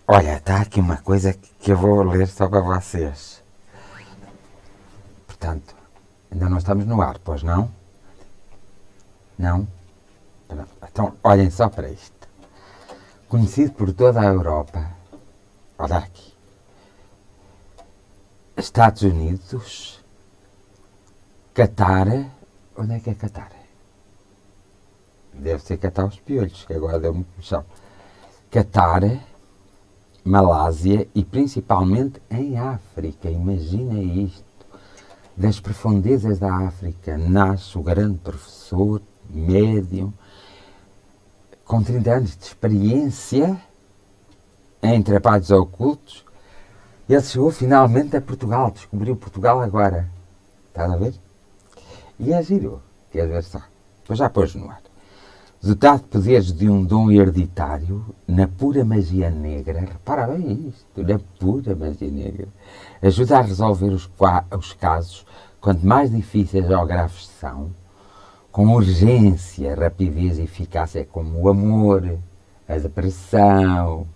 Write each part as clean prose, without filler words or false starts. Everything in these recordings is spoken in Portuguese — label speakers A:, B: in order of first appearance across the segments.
A: Olha, está aqui uma coisa que eu vou ler só para vocês. Portanto, ainda não estamos no ar, pois não? Não? Então, olhem só para isto. Conhecido por toda a Europa, olha aqui, Estados Unidos, Catar, onde é que é Catar? Deve ser Catar os piolhos, que agora deu-me puxão. Catar, Malásia e principalmente em África, imagina isto. Das profundezas da África nasce o grande professor, médium, com 30 anos de experiência em trabalhos ocultos. Ele chegou finalmente a Portugal, descobriu Portugal agora. Estás a ver? E é giro, queres ver só? Depois já pôs no ar. Dotado de poderes de um dom hereditário, na pura magia negra, repara bem isto, na pura magia negra, ajuda a resolver os casos, quanto mais difíceis ou graves são, com urgência, rapidez e eficácia, como o amor, a depressão,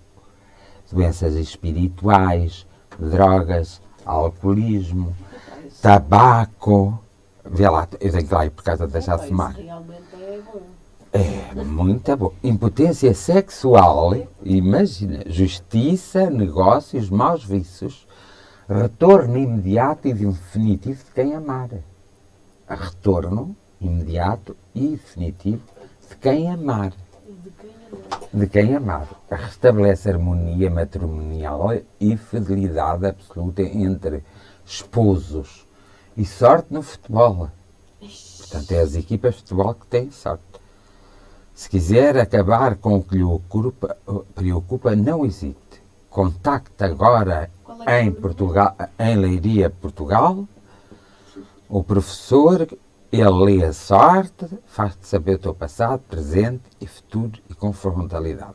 A: doenças espirituais, drogas, alcoolismo, tabaco. Vê lá, eu tenho que ir lá por causa de deixar de fumar.
B: Realmente é bom.
A: É, muito bom. Impotência sexual, imagina, justiça, negócios, maus vícios, retorno imediato e definitivo de quem amar. Retorno imediato e definitivo de quem amar. De quem amar. Restabelece harmonia matrimonial e fidelidade absoluta entre esposos. E sorte no futebol. Portanto, é as equipas de futebol que têm sorte. Se quiser acabar com o que lhe preocupa, não hesite. Contacte agora em Portugal, em Leiria, Portugal, o professor. Ele lê a sorte, faz-te saber o teu passado, presente e futuro e com frontalidade.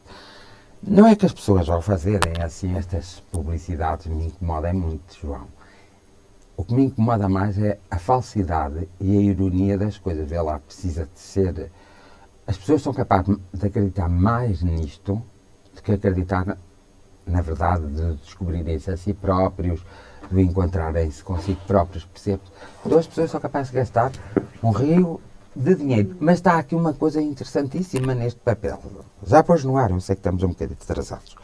A: Não é que as pessoas ao fazerem assim estas publicidades me incomodem muito, João. O que me incomoda mais é a falsidade e a ironia das coisas. Vê lá, precisa de ser... As pessoas são capazes de acreditar mais nisto do que acreditar na verdade, de descobrirem-se a si próprios, de encontrarem-se consigo próprios, percebes? Então as pessoas são capazes de gastar um rio de dinheiro. Mas está aqui uma coisa interessantíssima neste papel. Já pôs no ar, eu sei que estamos um bocadinho atrasados.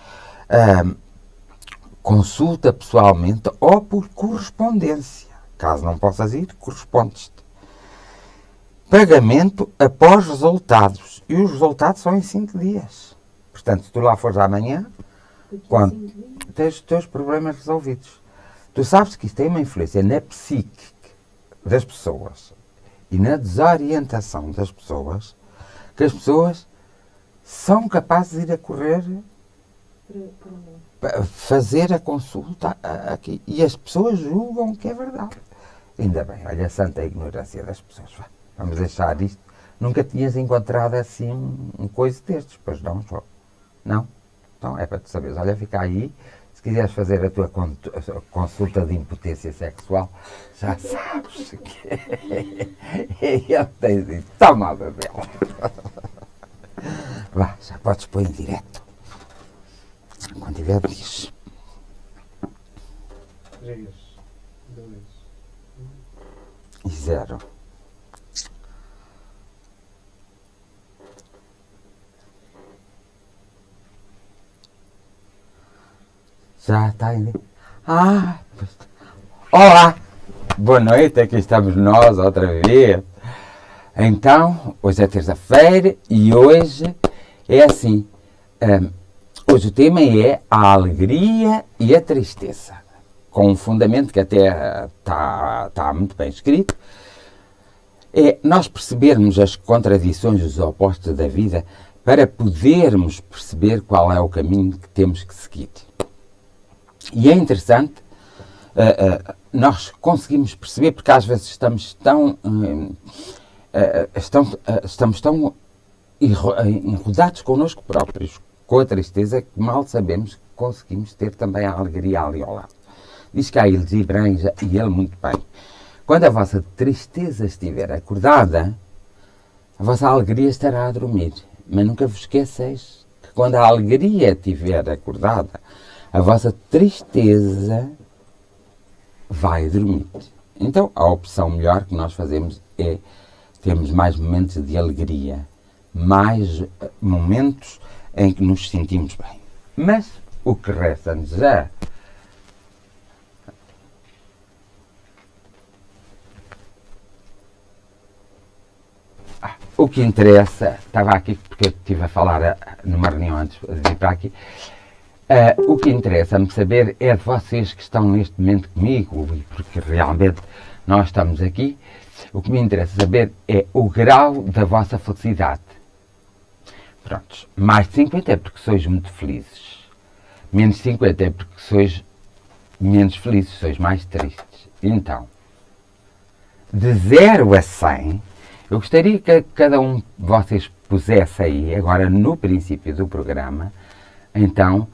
A: Consulta pessoalmente ou por correspondência. Caso não possas ir, correspondes-te. Pagamento após resultados. E os resultados são em 5 dias. Portanto, se tu lá fores amanhã, quando tens os teus problemas resolvidos. Tu sabes que isto tem uma influência na psique das pessoas e na desorientação das pessoas, que as pessoas são capazes de ir a correr para fazer a consulta aqui. E as pessoas julgam que é verdade. Ainda bem, olha a santa ignorância das pessoas. Vamos deixar isto. Nunca tinhas encontrado assim um coisa destes, pois não, João? Não? Então é para tu saberes. Olha, fica aí. Se quiseres fazer a tua consulta de impotência sexual, já sabes que ele tem dito. Toma, Babel. Vá, já podes pôr em direto. Quando tiver, diz.
C: 3, 2
A: e 0. Já está aí. Olá! Boa noite, aqui estamos nós outra vez. Então, hoje é terça-feira e hoje é assim. Hoje o tema é a alegria e a tristeza. Com um fundamento que até está muito bem escrito. É nós percebermos as contradições e os opostos da vida para podermos perceber qual é o caminho que temos que seguir. E é interessante, nós conseguimos perceber, porque às vezes estamos tão enrodados connosco próprios, com a tristeza, que mal sabemos que conseguimos ter também a alegria ali ao lado. Diz cá ele, Gibran, e ele muito bem, quando a vossa tristeza estiver acordada, a vossa alegria estará a dormir, mas nunca vos esqueceis que que quando a alegria estiver acordada, a vossa tristeza vai dormir. Então, a opção melhor que nós fazemos é termos mais momentos de alegria, mais momentos em que nos sentimos bem. Mas o que resta-nos o que interessa, estava aqui porque eu estive a falar numa reunião antes de vir para aqui, o que interessa-me saber é de vocês que estão neste momento comigo, porque realmente nós estamos aqui, o que me interessa saber é o grau da vossa felicidade. Prontos, mais de 50 é porque sois muito felizes, menos de 50 é porque sois menos felizes, sois mais tristes. Então, de 0 a 100, eu gostaria que cada um de vocês pusesse aí, agora no princípio do programa, então,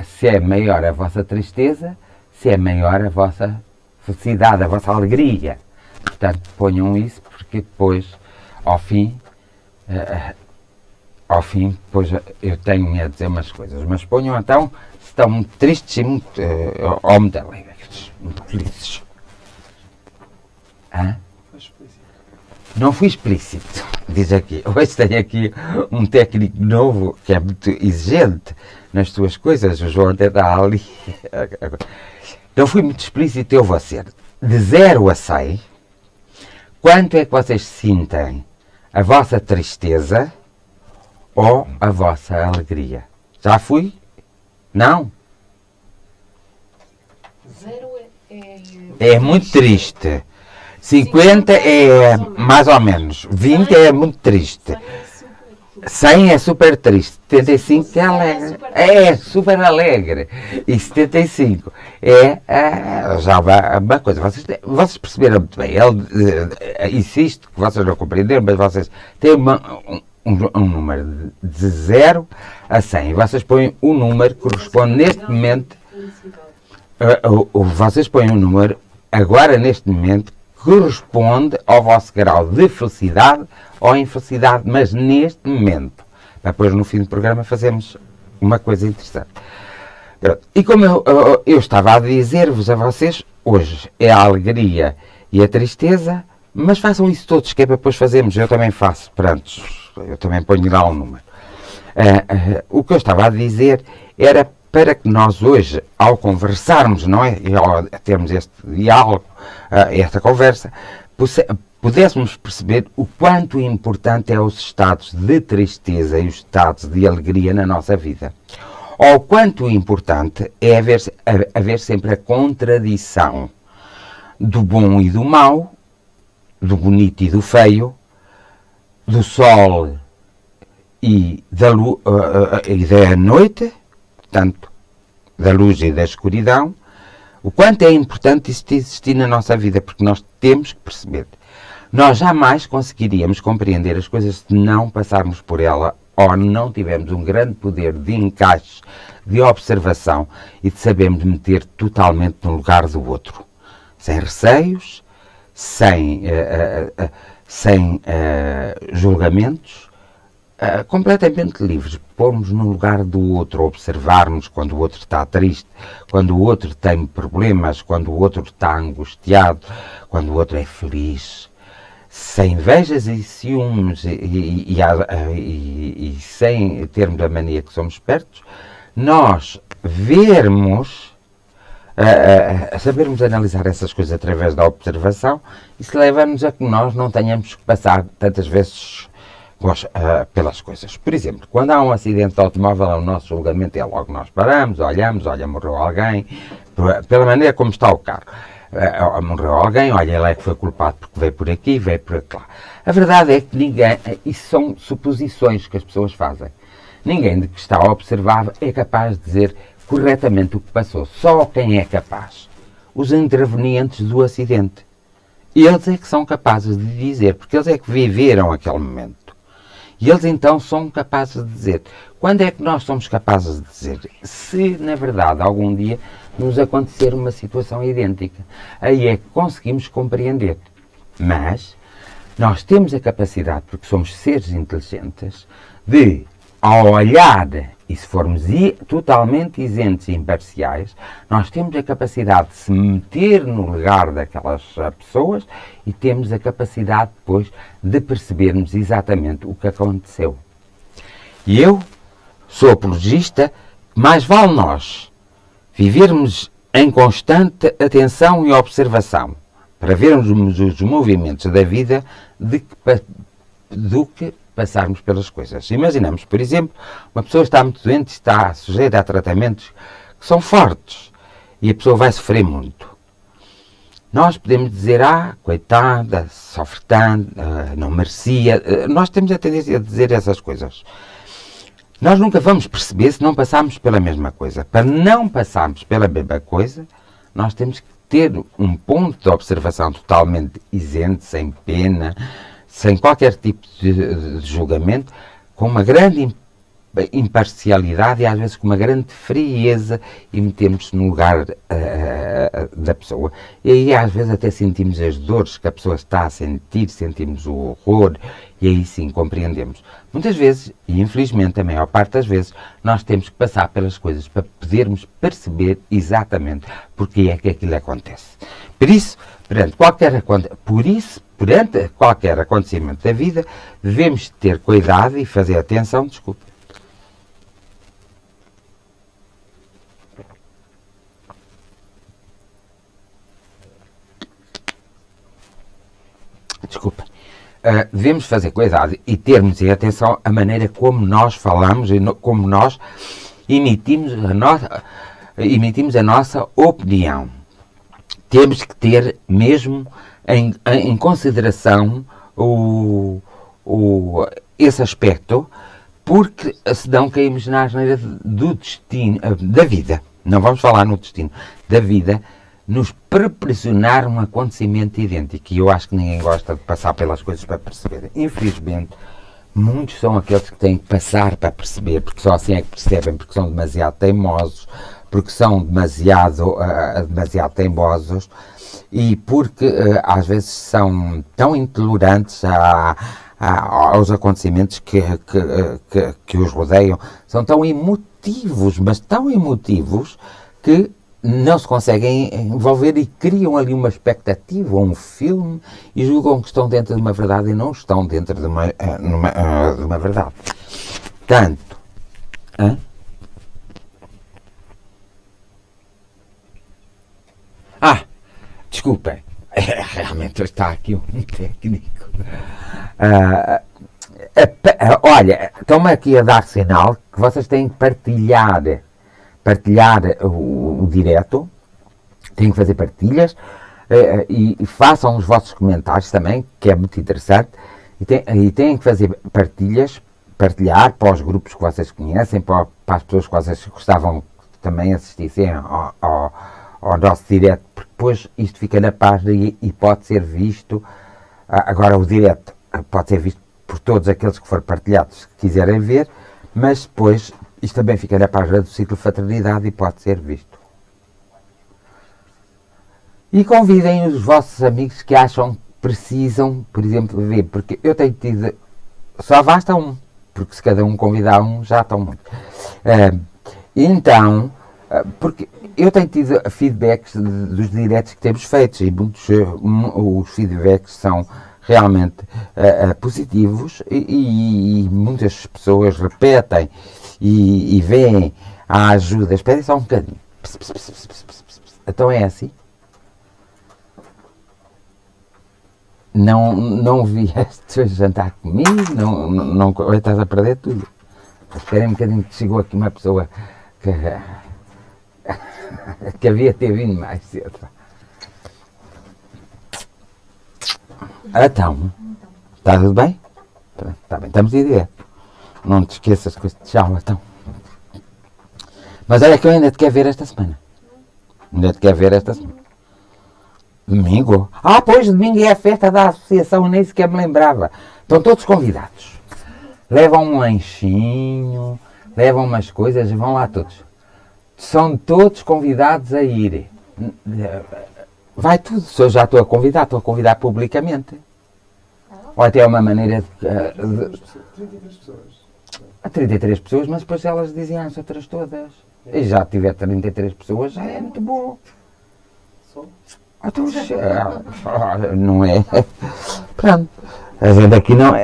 A: se é maior a vossa tristeza, se é maior a vossa felicidade, a vossa alegria. Portanto, ponham isso, porque depois, ao fim, depois eu tenho a dizer umas coisas. Mas ponham então, se estão muito tristes e muito, ou muito alegres, muito felizes. Hã? Não fui explícito, diz aqui. Hoje tenho aqui um técnico novo que é muito exigente nas suas coisas. O João até está ali. Não fui muito explícito, eu vou ser. De 0 a 100, quanto é que vocês sentem a vossa tristeza ou a vossa alegria? Já fui? Não?
B: 0
A: é muito triste. 50 é mais ou menos. 20 é muito triste. 100 é super triste. 75 é alegre. É super alegre. E 75 é já uma coisa. Vocês perceberam muito bem. Ele insiste que vocês não compreenderam, mas vocês têm um número de 0 a 100. E vocês põem um número que corresponde neste momento. Vocês põem um número agora neste momento corresponde ao vosso grau de felicidade ou infelicidade, mas neste momento. Depois, no fim do programa, fazemos uma coisa interessante. E como eu estava a dizer-vos a vocês, hoje é a alegria e a tristeza, mas façam isso todos, que é para depois fazermos. Eu também faço, pronto, eu também ponho lá um número. O que eu estava a dizer era para que nós hoje, ao conversarmos, não é? E ao termos este diálogo, esta conversa, pudéssemos perceber o quanto importante é os estados de tristeza e os estados de alegria na nossa vida. Ou quanto importante é haver sempre a contradição do bom e do mau, do bonito e do feio, do sol e da noite, portanto, da luz e da escuridão, o quanto é importante isto existir na nossa vida, porque nós temos que perceber. Nós jamais conseguiríamos compreender as coisas se não passarmos por ela ou não tivermos um grande poder de encaixe, de observação e de sabermos meter totalmente no lugar do outro. Sem receios, sem julgamentos, completamente livres, pormos no lugar do outro, observarmos quando o outro está triste, quando o outro tem problemas, quando o outro está angustiado, quando o outro é feliz, sem invejas e ciúmes e sem termos a mania que somos espertos, nós vermos, sabermos analisar essas coisas através da observação, isso leva-nos a que nós não tenhamos que passar tantas vezes pelas coisas. Por exemplo, quando há um acidente de automóvel, o nosso julgamento é logo nós paramos, olhamos, olha, morreu alguém, pela maneira como está o carro. Morreu alguém, olha, ele é que foi culpado porque veio por aqui, veio por lá. A verdade é que ninguém, isso são suposições que as pessoas fazem. Ninguém de que está a observar é capaz de dizer corretamente o que passou. Só quem é capaz. Os intervenientes do acidente. Eles é que são capazes de dizer, porque eles é que viveram aquele momento. E eles então são capazes de dizer. Quando é que nós somos capazes de dizer? Se, na verdade, algum dia nos acontecer uma situação idêntica. Aí é que conseguimos compreender. Mas nós temos a capacidade, porque somos seres inteligentes, de ao olhar, e se formos totalmente isentos e imparciais, nós temos a capacidade de se meter no lugar daquelas pessoas e temos a capacidade depois de percebermos exatamente o que aconteceu. E eu sou apologista, mais vale nós vivermos em constante atenção e observação para vermos os movimentos da vida do que passarmos pelas coisas. Imaginamos, por exemplo, uma pessoa está muito doente, está sujeita a tratamentos que são fortes e a pessoa vai sofrer muito. Nós podemos dizer, coitada, sofre tanto, não merecia. Nós temos a tendência a dizer essas coisas. Nós nunca vamos perceber se não passarmos pela mesma coisa. Para não passarmos pela mesma coisa, nós temos que ter um ponto de observação totalmente isento, sem pena, sem qualquer tipo de julgamento, com uma grande imparcialidade e às vezes com uma grande frieza e metemos-se no lugar da pessoa. E aí às vezes até sentimos as dores que a pessoa está a sentir, sentimos o horror e aí sim compreendemos. Muitas vezes, e infelizmente a maior parte das vezes, nós temos que passar pelas coisas para podermos perceber exatamente porque é que aquilo acontece. Perante qualquer acontecimento da vida, devemos ter cuidado e fazer atenção, devemos fazer cuidado e termos em atenção a maneira como nós falamos e como nós emitimos a nossa opinião. Temos que ter mesmo em consideração esse aspecto, porque senão caímos na asneira do destino, da vida. Não vamos falar no destino, da vida, nos proporcionar um acontecimento idêntico. E eu acho que ninguém gosta de passar pelas coisas para perceber. Infelizmente, muitos são aqueles que têm que passar para perceber, porque só assim é que percebem, porque são demasiado teimosos, porque são demasiado teimosos e porque às vezes são tão intolerantes aos acontecimentos que os rodeiam, são tão emotivos, mas tão emotivos que não se conseguem envolver e criam ali uma expectativa, um filme, e julgam que estão dentro de uma verdade e não estão dentro de uma verdade. Tanto... Desculpem, realmente está aqui um técnico. Olha, estão-me aqui a dar sinal que vocês têm que partilhar o direto, têm que fazer partilhas e façam os vossos comentários também, que é muito interessante, e têm que fazer partilhar para os grupos que vocês conhecem, para as pessoas que vocês gostavam que também assistissem ao nosso direto, porque depois isto fica na página e pode ser visto, agora o direto pode ser visto por todos aqueles que forem partilhados, que quiserem ver, mas depois isto também fica na página do Ciclo Fraternidade e pode ser visto. E convidem os vossos amigos que acham que precisam, por exemplo, ver, porque eu tenho tido, só basta um, porque se cada um convidar um, já estão muito. Então, porque eu tenho tido feedbacks dos diretos que temos feitos e muitos os feedbacks são realmente positivos e muitas pessoas repetem e veem a ajuda. Esperem só um bocadinho. Então é assim. Não vieste jantar comigo, não estás a perder tudo. Esperem um bocadinho que chegou aqui uma pessoa que havia ter vindo mais cedo. Então, está tudo bem? Está bem, estamos de ideia. Não te esqueças que tchau, então. Mas olha que eu ainda te quero ver esta semana. Domingo? Pois, domingo é a festa da associação, nem sequer me lembrava. Estão todos convidados. Levam um lanchinho, levam umas coisas e vão lá todos. São todos convidados a ir. Vai tudo. Se eu já estou a convidar publicamente. Ou até é uma maneira de...
C: 33 pessoas.
A: A 33 pessoas, mas depois elas dizem as outras todas. E já tiver 33 pessoas, já é muito bom.
C: Só?
A: Então, não é? Pronto. A gente aqui não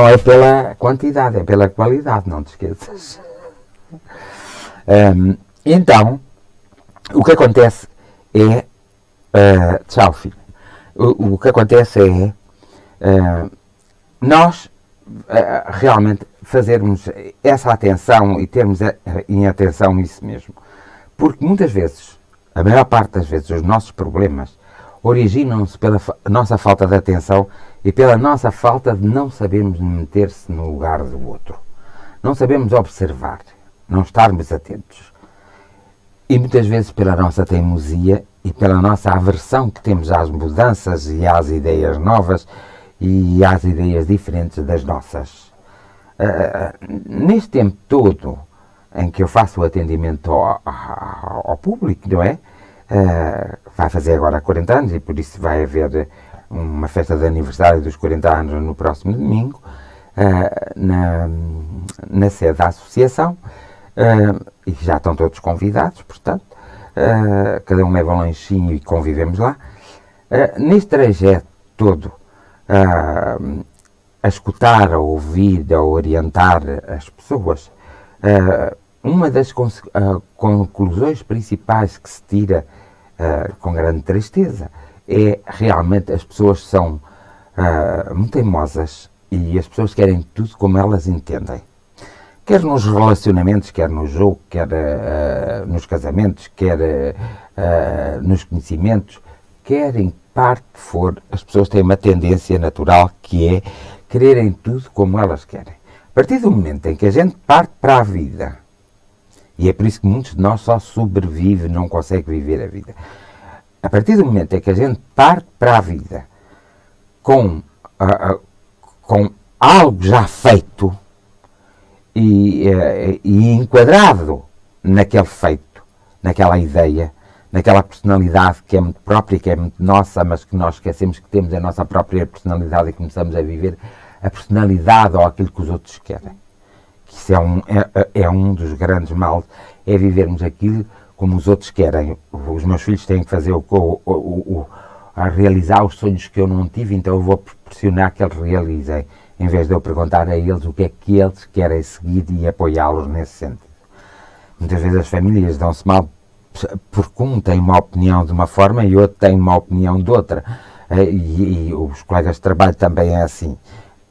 A: é pela quantidade, é pela qualidade, não te esqueças. Então, o que acontece é... tchau, filho. O que acontece é... nós realmente fazermos essa atenção e termos em atenção isso mesmo. Porque muitas vezes, a maior parte das vezes, os nossos problemas originam-se pela nossa falta de atenção e pela nossa falta de não sabermos meter-se no lugar do outro. Não sabemos observar, não estarmos atentos. E muitas vezes pela nossa teimosia e pela nossa aversão que temos às mudanças e às ideias novas e às ideias diferentes das nossas. Neste tempo todo em que eu faço o atendimento ao público, não é? Vai fazer agora 40 anos e por isso vai haver uma festa de aniversário dos 40 anos no próximo domingo, na sede da associação, e já estão todos convidados, portanto, cada um leva um lanchinho e convivemos lá. Neste trajeto todo, a escutar, a ouvir, a orientar as pessoas, uma das conclusões principais que se tira com grande tristeza é realmente as pessoas são muito teimosas e as pessoas querem tudo como elas entendem. Quer nos relacionamentos, quer no jogo, quer nos casamentos, quer nos conhecimentos, quer em parte for, as pessoas têm uma tendência natural que é quererem tudo como elas querem. A partir do momento em que a gente parte para a vida, e é por isso que muitos de nós só sobrevivem, não conseguem viver a vida. A partir do momento em que a gente parte para a vida com algo já feito e enquadrado naquele feito, naquela ideia, naquela personalidade que é muito própria, que é muito nossa, mas que nós esquecemos que temos a nossa própria personalidade e começamos a viver a personalidade ou aquilo que os outros querem. Isso é um dos grandes males, é vivermos aquilo como os outros querem. Os meus filhos têm que fazer a realizar os sonhos que eu não tive, então eu vou proporcionar que eles realizem, em vez de eu perguntar a eles o que é que eles querem seguir e apoiá-los nesse sentido. Muitas vezes as famílias dão-se mal porque um tem uma opinião de uma forma e outro tem uma opinião de outra. E os colegas de trabalho também é assim.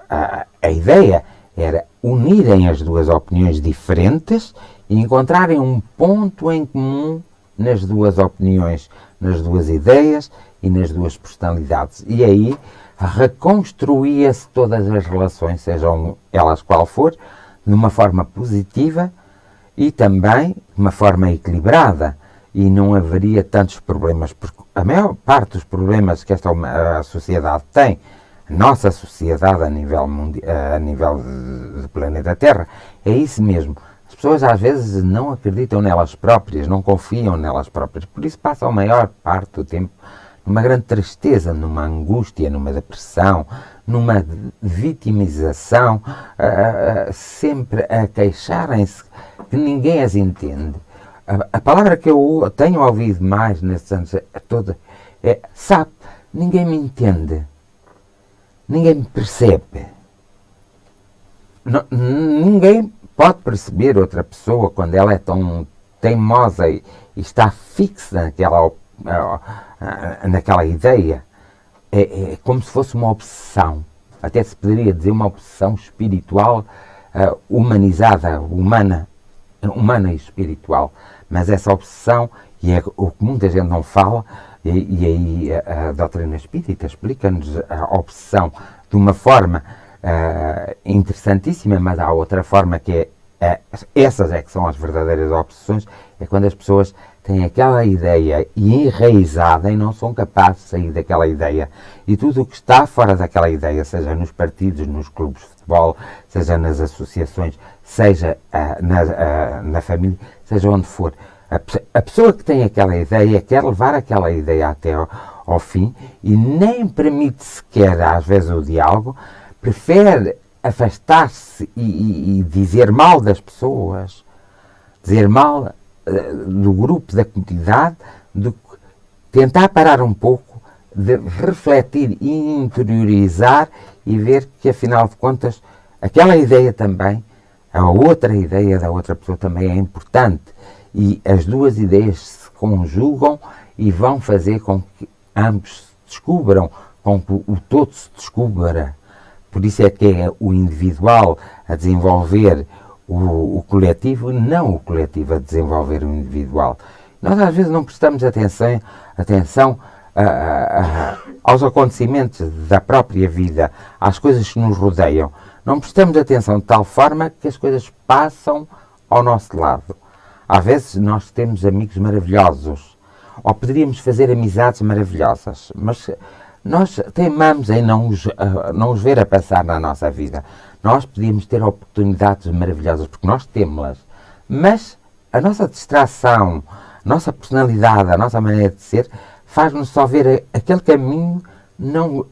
A: A ideia era unirem as duas opiniões diferentes e encontrarem um ponto em comum nas duas opiniões, nas duas ideias e nas duas personalidades. E aí reconstruía-se todas as relações, sejam elas qual for, de uma forma positiva e também de uma forma equilibrada. E não haveria tantos problemas, porque a maior parte dos problemas que a sociedade tem, a nossa sociedade a nível do planeta Terra, é isso mesmo. As pessoas às vezes não acreditam nelas próprias, não confiam nelas próprias, por isso passam a maior parte do tempo numa grande tristeza, numa angústia, numa depressão, numa vitimização, sempre a queixarem-se que ninguém as entende. A palavra que eu tenho ouvido mais nesses anos todos é, sabe, ninguém me entende, ninguém me percebe. Ninguém pode perceber outra pessoa quando ela é tão teimosa e está fixa naquela ideia. É como se fosse uma obsessão, até se poderia dizer uma obsessão espiritual, humanizada, humana e espiritual. Mas essa obsessão, e é o que muita gente não fala, e aí a doutrina espírita explica-nos a obsessão de uma forma interessantíssima, mas há outra forma que essas é que são as verdadeiras obsessões, é quando as pessoas têm aquela ideia enraizada e não são capazes de sair daquela ideia. E tudo o que está fora daquela ideia, seja nos partidos, nos clubes de futebol, seja nas associações, seja na família, seja onde for, a pessoa que tem aquela ideia quer levar aquela ideia até ao fim e nem permite sequer, às vezes, o diálogo, prefere afastar-se e dizer mal das pessoas, dizer mal do grupo, da comunidade, do que tentar parar um pouco, de refletir e interiorizar e ver que, afinal de contas, aquela ideia também, a outra ideia da outra pessoa também é importante. E as duas ideias se conjugam e vão fazer com que ambos se descubram, com que o todo se descubra. Por isso é que é o individual a desenvolver o coletivo, não o coletivo a desenvolver o individual. Nós às vezes não prestamos atenção aos acontecimentos da própria vida, às coisas que nos rodeiam. Não prestamos atenção de tal forma que as coisas passam ao nosso lado. Às vezes nós temos amigos maravilhosos, ou poderíamos fazer amizades maravilhosas, mas nós teimamos em não os ver a passar na nossa vida. Nós podíamos ter oportunidades maravilhosas, porque nós temos-las, mas a nossa distração, a nossa personalidade, a nossa maneira de ser, faz-nos só ver aquele caminho, não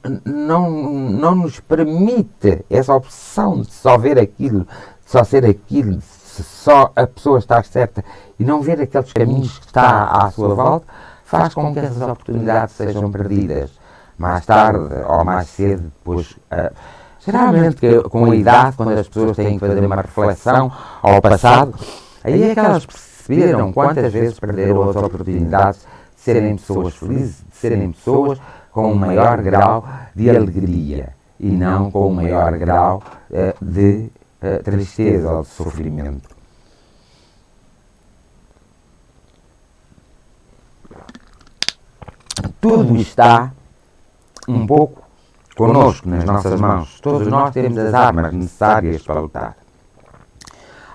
A: nos permite essa opção de só ver aquilo, de só ser aquilo, de só a pessoa estar certa e não ver aqueles caminhos que está à sua volta, faz com que essas oportunidades sejam perdidas. Mais tarde ou mais cedo, depois, geralmente com a idade, quando as pessoas têm que fazer uma reflexão ao passado, aí é que elas perceberam quantas vezes perderam as oportunidades de serem pessoas felizes, de serem pessoas com um maior grau de alegria e não com um maior grau de tristeza ou de sofrimento. Tudo está um pouco connosco, nas nossas mãos. Todos nós temos as armas necessárias para lutar.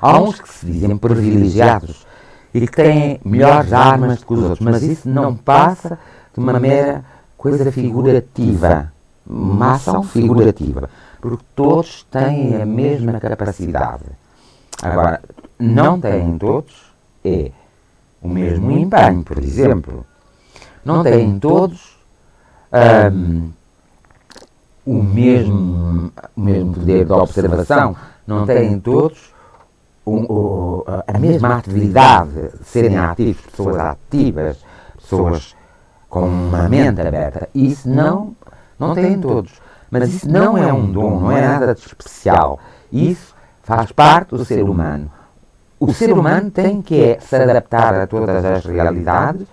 A: Há uns que se dizem privilegiados e que têm melhores armas do que os outros, mas isso não passa de uma mera coisa figurativa, uma ação figurativa, porque todos têm a mesma capacidade. Agora, não têm todos o mesmo empenho, por exemplo. Não têm todos o mesmo poder de observação, não têm todos a mesma atividade de serem ativos, pessoas ativas, pessoas com uma mente aberta. Isso não têm todos. Mas isso não é um dom, não é nada de especial. Isso faz parte do ser humano. O ser humano tem que se adaptar a todas as realidades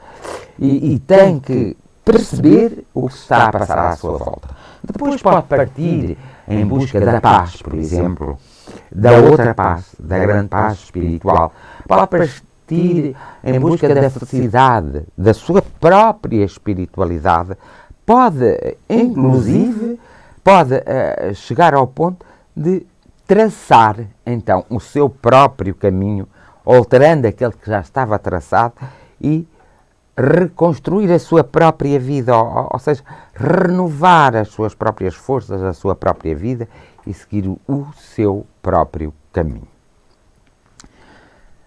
A: e tem que perceber o que está a passar à sua volta. Depois pode partir em busca da paz, por exemplo, da outra paz, da grande paz espiritual. Pode partir em busca da felicidade, da sua própria espiritualidade. Pode, inclusive, chegar ao ponto de traçar, então, o seu próprio caminho, alterando aquele que já estava traçado e reconstruir a sua própria vida, ou seja, renovar as suas próprias forças, a sua própria vida e seguir o seu próprio caminho.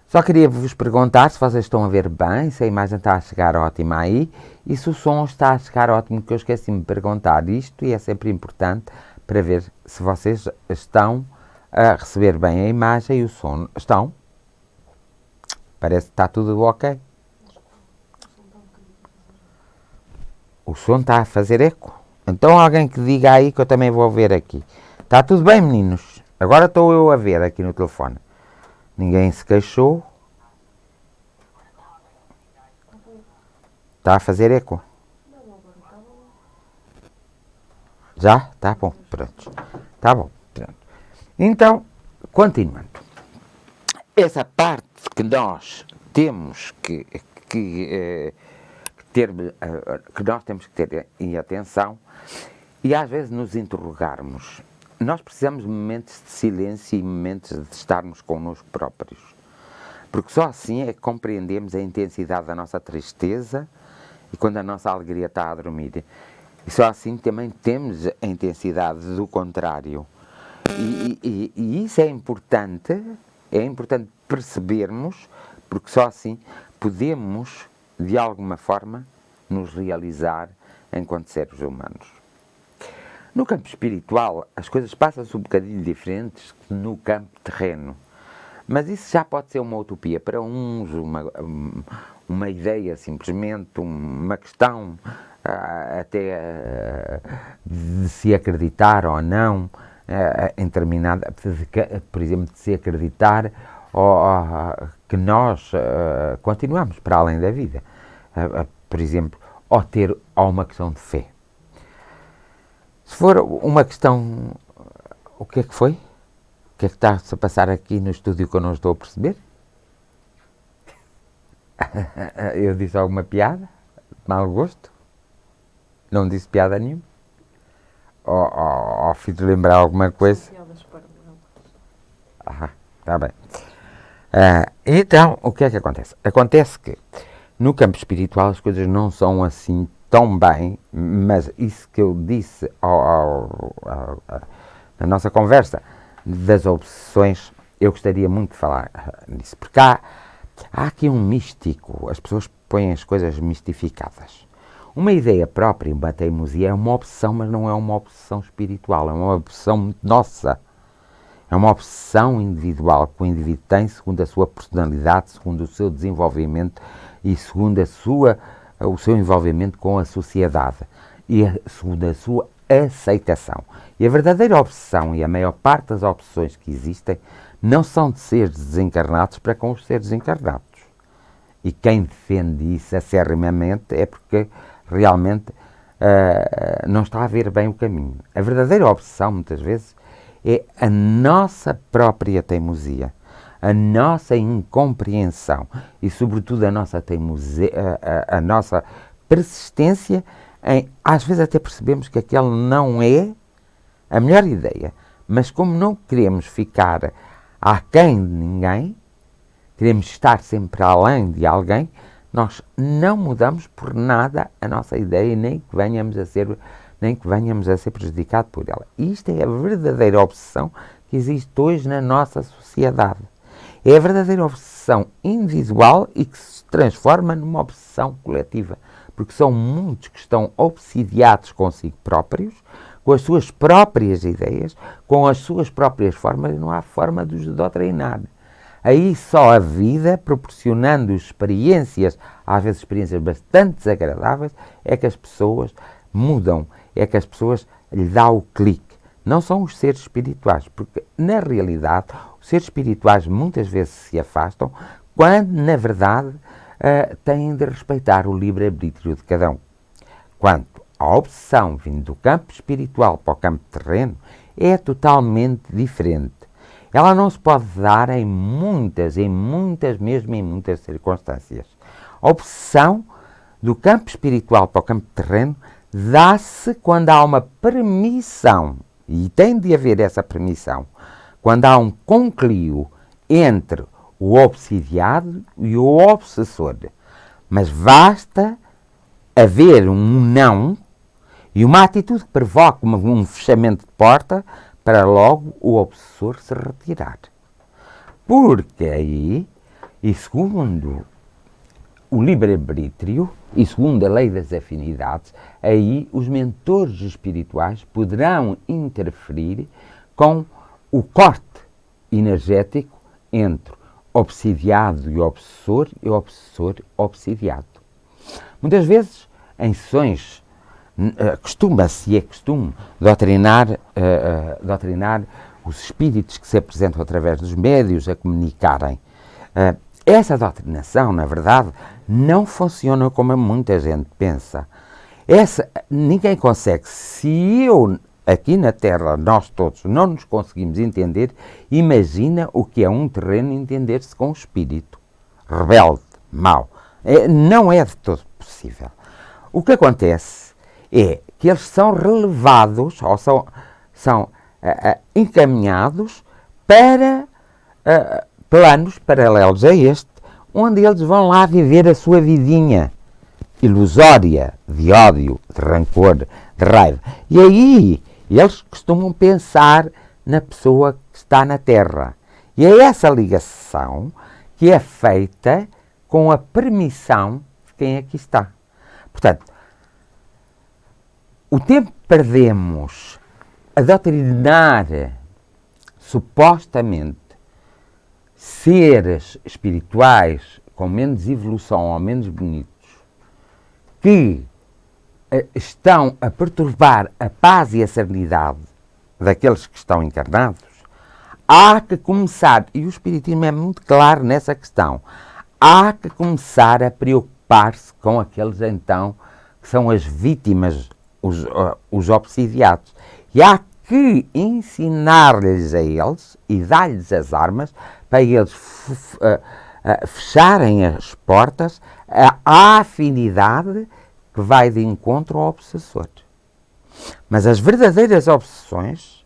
A: Só queria vos perguntar se vocês estão a ver bem, se a imagem está a chegar ótima aí e se o som está a chegar ótimo, que eu esqueci-me de perguntar isto e é sempre importante para ver se vocês estão a receber bem a imagem e o som. Estão? Parece que está tudo ok. O som está a fazer eco? Então alguém que diga aí que eu também vou ver aqui. Está tudo bem, meninos? Agora estou eu a ver aqui no telefone. Ninguém se queixou. Está a fazer eco? Já? Está bom, pronto. Está bom, pronto. Então, continuando. Essa parte que nós temos que nós temos que ter em atenção e às vezes nos interrogarmos. Nós precisamos de momentos de silêncio e momentos de estarmos connosco próprios. Porque só assim é que compreendemos a intensidade da nossa tristeza e quando a nossa alegria está a dormir. E só assim também temos a intensidade do contrário. E isso é importante percebermos, porque só assim podemos, de alguma forma, nos realizar enquanto seres humanos. No campo espiritual, as coisas passam-se um bocadinho diferentes que no campo terreno. Mas isso já pode ser uma utopia para uns, uma ideia simplesmente, uma questão até de se acreditar ou não em determinada, por exemplo, de se acreditar que nós continuamos para além da vida. Por exemplo, ou uma questão de fé. Se for uma questão, o que é que foi? O que é que está-se a passar aqui no estúdio que eu não estou a perceber? Eu disse alguma piada? De mau gosto? Não disse piada nenhuma? Ou fiz lembrar alguma coisa? Está bem. Então, o que é que acontece? Acontece que no campo espiritual as coisas não são assim tão bem, mas isso que eu disse na nossa conversa das obsessões, eu gostaria muito de falar nisso, porque há aqui um místico, as pessoas põem as coisas mistificadas. Uma ideia própria, uma teimosia, é uma obsessão, mas não é uma obsessão espiritual, é uma obsessão nossa. É uma obsessão individual que o indivíduo tem segundo a sua personalidade, segundo o seu desenvolvimento e segundo o seu envolvimento com a sociedade e segundo a sua aceitação. E a verdadeira obsessão e a maior parte das obsessões que existem não são de seres desencarnados para com os seres encarnados. E quem defende isso acerrimamente é porque realmente não está a ver bem o caminho. A verdadeira obsessão, muitas vezes, é a nossa própria teimosia, a nossa incompreensão e, sobretudo, a nossa teimosia, a nossa persistência em, às vezes, até percebemos que aquele não é a melhor ideia, mas como não queremos ficar aquém de ninguém, queremos estar sempre além de alguém, nós não mudamos por nada a nossa ideia, nem que venhamos a ser prejudicados por ela. Isto é a verdadeira obsessão que existe hoje na nossa sociedade. É a verdadeira obsessão individual e que se transforma numa obsessão coletiva, porque são muitos que estão obsidiados consigo próprios, com as suas próprias ideias, com as suas próprias formas, e não há forma de os doutrinar. Aí só a vida, proporcionando experiências, às vezes experiências bastante desagradáveis, é que as pessoas mudam, é que as pessoas lhe dá o clique. Não são os seres espirituais, porque na realidade os seres espirituais muitas vezes se afastam, quando na verdade têm de respeitar o livre-arbítrio de cada um. Quanto à obsessão vindo do campo espiritual para o campo terreno, é totalmente diferente. Ela não se pode dar em muitas circunstâncias. A obsessão do campo espiritual para o campo terreno dá-se quando há uma permissão, e tem de haver essa permissão, quando há um conclio entre o obsidiado e o obsessor. Mas basta haver um não e uma atitude que provoque um fechamento de porta para logo o obsessor se retirar. Porque aí, e segundo o livre-arbítrio, e segundo a lei das afinidades, aí os mentores espirituais poderão interferir com o corte energético entre obsidiado e o obsessor obsidiado. Muitas vezes, em sessões, costuma-se doutrinar os espíritos que se apresentam através dos médios a comunicarem. Essa doutrinação, na verdade, não funciona como muita gente pensa. Ninguém consegue. Se eu, aqui na Terra, nós todos não nos conseguimos entender, imagina o que é um terreno entender-se com o espírito rebelde, mau. Não é de todo possível. O que acontece é que eles são relevados, ou são encaminhados para planos paralelos a este, onde eles vão lá viver a sua vidinha ilusória de ódio, de rancor, de raiva. E aí eles costumam pensar na pessoa que está na Terra. E é essa ligação que é feita com a permissão de quem aqui está. Portanto, o tempo que perdemos a doutrinar supostamente seres espirituais com menos evolução ou menos bonitos que estão a perturbar a paz e a serenidade daqueles que estão encarnados, há que começar, e o Espiritismo é muito claro nessa questão, há que começar a preocupar-se com aqueles então que são as vítimas, os obsidiados. E há que ensinar-lhes a eles e dar-lhes as armas para eles fecharem as portas à afinidade que vai de encontro ao obsessor. Mas as verdadeiras obsessões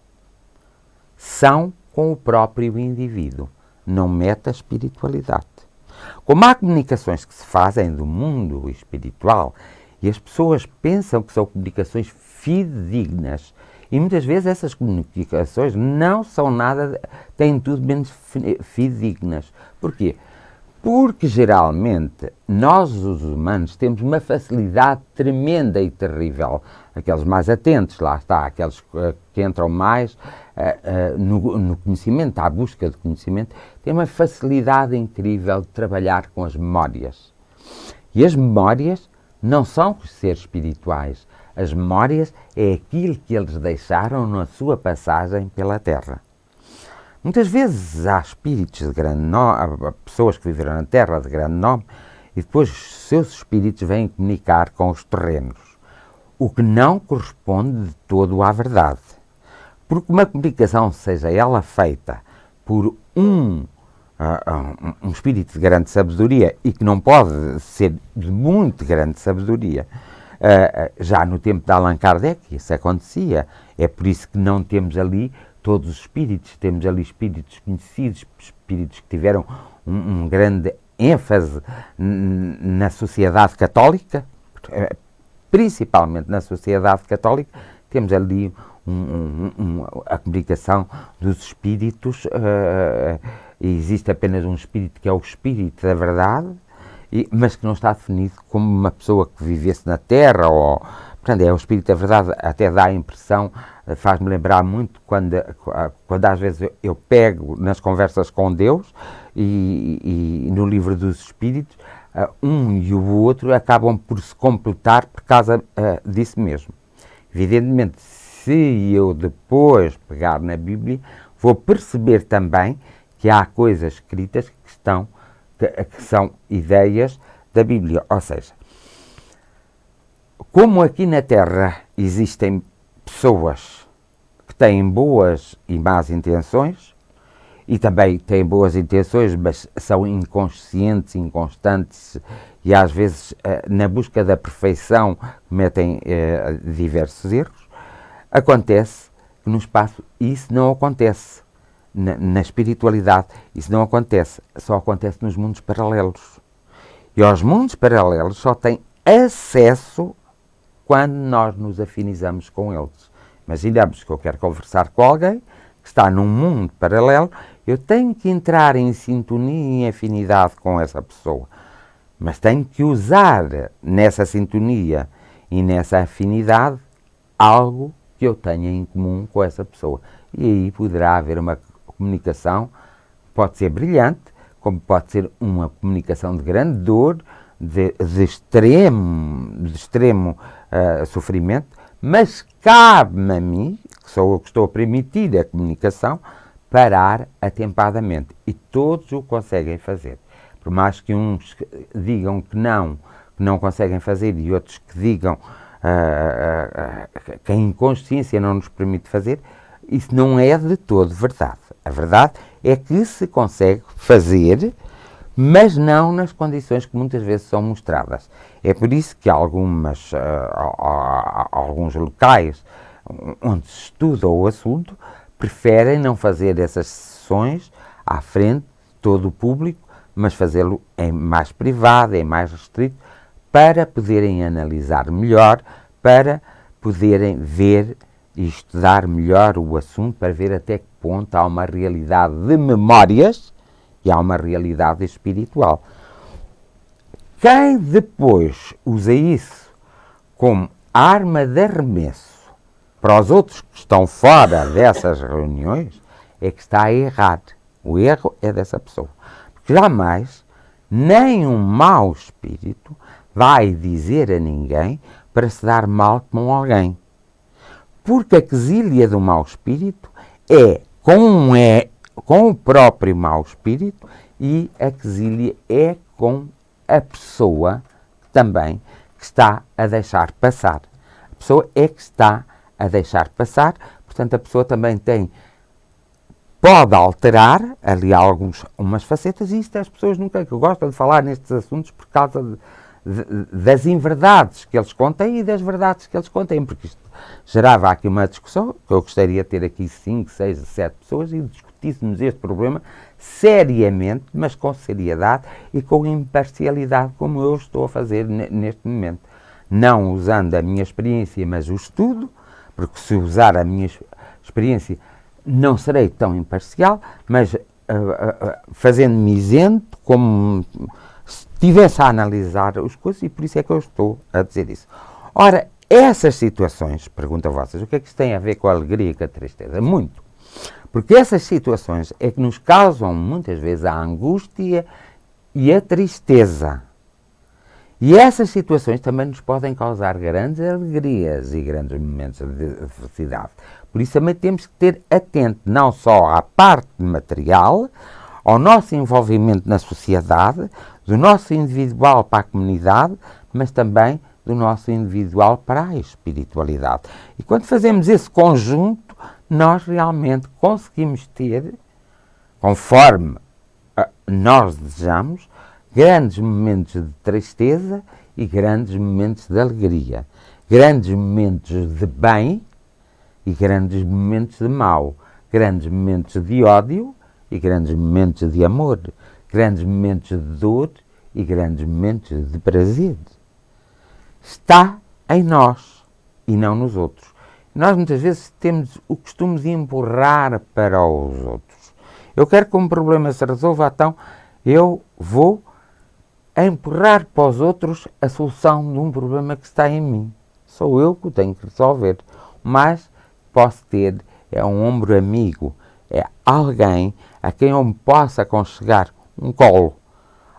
A: são com o próprio indivíduo, não mete a espiritualidade. Como há comunicações que se fazem do mundo espiritual e as pessoas pensam que são comunicações fidedignas, e muitas vezes essas comunicações não são nada, têm tudo menos fidedignas. Porquê? Porque geralmente nós, os humanos, temos uma facilidade tremenda e terrível. Aqueles mais atentos, lá está, aqueles que entram mais no conhecimento, à busca de conhecimento, têm uma facilidade incrível de trabalhar com as memórias. E as memórias não são os seres espirituais. As memórias é aquilo que eles deixaram na sua passagem pela Terra. Muitas vezes há espíritos de grande nome, há pessoas que viveram na Terra de grande nome, e depois os seus espíritos vêm comunicar com os terrenos, o que não corresponde de todo à verdade. Porque uma comunicação, seja ela feita por um espírito de grande sabedoria, e que não pode ser de muito grande sabedoria, já no tempo de Allan Kardec isso acontecia, é por isso que não temos ali todos os espíritos, temos ali espíritos conhecidos, espíritos que tiveram um grande ênfase na sociedade católica, principalmente na sociedade católica, temos ali a comunicação dos espíritos, existe apenas um espírito que é o espírito da verdade, mas que não está definido como uma pessoa que vivesse na Terra, ou, portanto, é o espírito da verdade, até dá a impressão, faz-me lembrar muito quando às vezes eu pego nas conversas com Deus e no livro dos espíritos, um e o outro acabam por se completar por causa disso mesmo. Evidentemente, se eu depois pegar na Bíblia, vou perceber também que há coisas escritas que são ideias da Bíblia. Ou seja, como aqui na Terra existem pessoas que têm boas e más intenções, e também têm boas intenções, mas são inconscientes, inconstantes, e às vezes, na busca da perfeição, cometem diversos erros, acontece que no espaço isso não acontece. Na espiritualidade, isso não acontece, só acontece nos mundos paralelos. E aos mundos paralelos só tem acesso quando nós nos afinizamos com eles. Imaginamos que eu quero conversar com alguém que está num mundo paralelo, eu tenho que entrar em sintonia e em afinidade com essa pessoa, mas tenho que usar nessa sintonia e nessa afinidade algo que eu tenha em comum com essa pessoa. E aí poderá haver uma comunicação, pode ser brilhante, como pode ser uma comunicação de grande dor, de extremo sofrimento, mas cabe-me a mim, que sou eu que estou a permitir a comunicação, parar atempadamente. E todos o conseguem fazer. Por mais que uns digam que não conseguem fazer, e outros que digam que a inconsciência não nos permite fazer, isso não é de todo verdade. A verdade é que se consegue fazer, mas não nas condições que muitas vezes são mostradas. É por isso que alguns locais onde se estuda o assunto preferem não fazer essas sessões à frente de todo o público, mas fazê-lo em mais privado, em mais restrito, para poderem analisar melhor, para poderem ver e estudar melhor o assunto, para ver até que ponto há uma realidade de memórias e há uma realidade espiritual. Quem depois usa isso como arma de arremesso para os outros que estão fora dessas reuniões, é que está a errar. O erro é dessa pessoa. Porque jamais nenhum mau espírito vai dizer a ninguém para se dar mal com alguém. Porque a quesilha do mau espírito é com o próprio mau espírito e a quesilha é com a pessoa também que está a deixar passar. A pessoa é que está a deixar passar, portanto a pessoa também pode alterar ali umas facetas, e isto as pessoas nunca gostam de falar nestes assuntos por causa das inverdades que eles contêm e das verdades que eles contêm, porque isto gerava aqui uma discussão, que eu gostaria de ter aqui 5, 6, 7 pessoas e discutíssemos este problema seriamente, mas com seriedade e com imparcialidade, como eu estou a fazer neste momento. Não usando a minha experiência, mas o estudo, porque se usar a minha experiência não serei tão imparcial, mas fazendo-me isento, como se estivesse a analisar as coisas, e por isso é que eu estou a dizer isso. Ora, essas situações, pergunto a vocês, o que é que isso tem a ver com a alegria e com a tristeza? Muito. Porque essas situações é que nos causam muitas vezes a angústia e a tristeza. E essas situações também nos podem causar grandes alegrias e grandes momentos de felicidade. Por isso também temos que ter atento não só à parte material, ao nosso envolvimento na sociedade, do nosso individual para a comunidade, mas também do nosso individual para a espiritualidade. E quando fazemos esse conjunto, nós realmente conseguimos ter, conforme nós desejamos, grandes momentos de tristeza e grandes momentos de alegria. Grandes momentos de bem e grandes momentos de mal. Grandes momentos de ódio e grandes momentos de amor. Grandes momentos de dor e grandes momentos de prazer. Está em nós e não nos outros. Nós muitas vezes temos o costume de empurrar para os outros. Eu quero que um problema se resolva, então eu vou empurrar para os outros a solução de um problema que está em mim. Sou eu que o tenho que resolver. Mas posso ter um ombro amigo, é alguém a quem eu me possa aconchegar um colo.